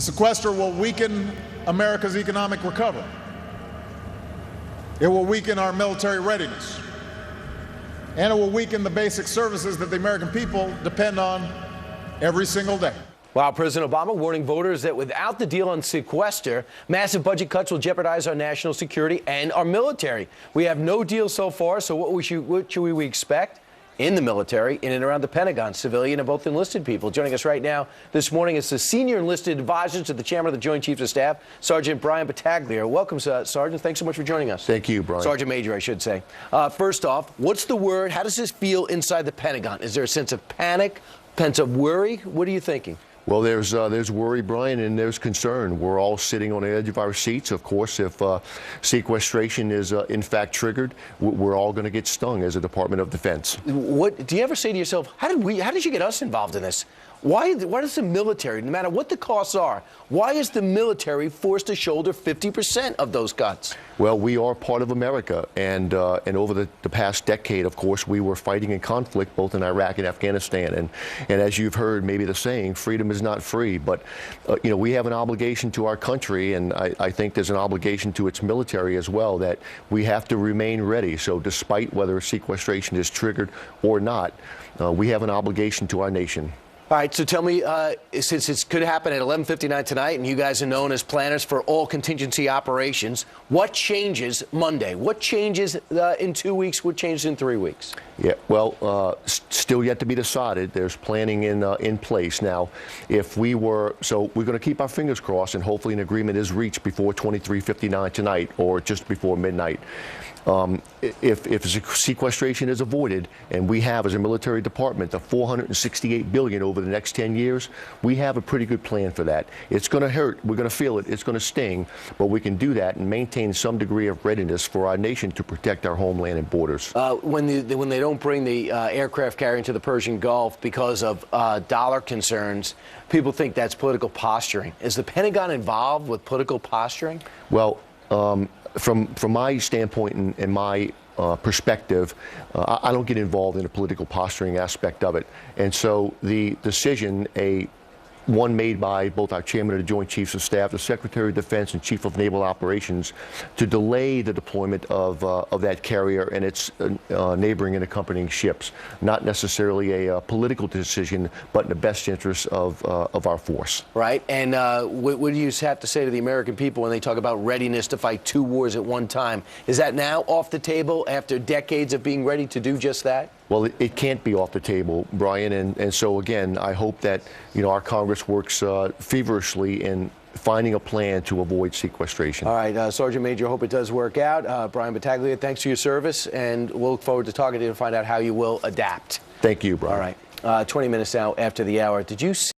The sequester will weaken America's economic recovery. It will weaken our military readiness. And it will weaken the basic services that the American people depend on every single day. While President Obama warning voters that without the deal on sequester, massive budget cuts will jeopardize our national security and our military. We have no deal so far, so what should we expect in the military, in and around the Pentagon, civilian and both enlisted people? Joining us right now this morning is the senior enlisted advisor to the chairman of the Joint Chiefs of Staff, Sgt Bryan Battaglia. Welcome, Sergeant. Thanks so much for joining us. Thank you, Brian. Sergeant Major, I should say. First off, what's the word? How does this feel inside the Pentagon? Is there a sense of panic, sense of worry? What are you thinking? Well, there's worry, Brian, and there's concern. We're all sitting on the edge of our seats. Of course, if sequestration is in fact triggered, we're all going to get stung as a Department of Defense. What do you ever say to yourself? How did you get us involved in this? Why does the military, no matter what the costs are, why is the military forced to shoulder 50% of those cuts? Well, we are part of America, and over the past decade, of course, we were fighting in conflict both in Iraq and Afghanistan. And as you've heard, maybe the saying, freedom is not free. But we have an obligation to our country, and I think there's an obligation to its military as well, that we have to remain ready. So despite whether sequestration is triggered or not, we have an obligation to our nation. All right, so tell me, since it could happen at 11:59 tonight, and you guys are known as planners for all contingency operations, what changes Monday? What changes in 2 weeks? What changes in 3 weeks? Yeah, well, still yet to be decided. There's planning in place now. We're going to keep our fingers crossed, and hopefully an agreement is reached before 23:59 tonight, or just before midnight. If sequestration is avoided, and we have as a military department the $468 billion over the next 10 years, we have a pretty good plan for that. It's going to hurt. We're going to feel it. It's going to sting, but we can do that and maintain some degree of readiness for our nation to protect our homeland and borders. When they don't bring the aircraft carrier into the Persian Gulf because of dollar concerns, people think that's political posturing. Is the Pentagon involved with political posturing? Well, from my standpoint and my perspective, I don't get involved in the political posturing aspect of it. And so the decision, one made by both our chairman of the Joint Chiefs of Staff, the Secretary of Defense, and Chief of Naval Operations, to delay the deployment of that carrier and its neighboring and accompanying ships. Not necessarily a political decision, but in the best interest of our force. Right. And what do you have to say to the American people when they talk about readiness to fight 2 wars at one time? Is that now off the table after decades of being ready to do just that? Well, it can't be off the table, Brian, and so again, I hope that our Congress works feverishly in finding a plan to avoid sequestration. All right, Sergeant Major, hope it does work out. Bryan Battaglia, thanks for your service, and we'll look forward to talking to you to find out how you will adapt. Thank you, Brian. All right, 20 minutes now after the hour. Did you see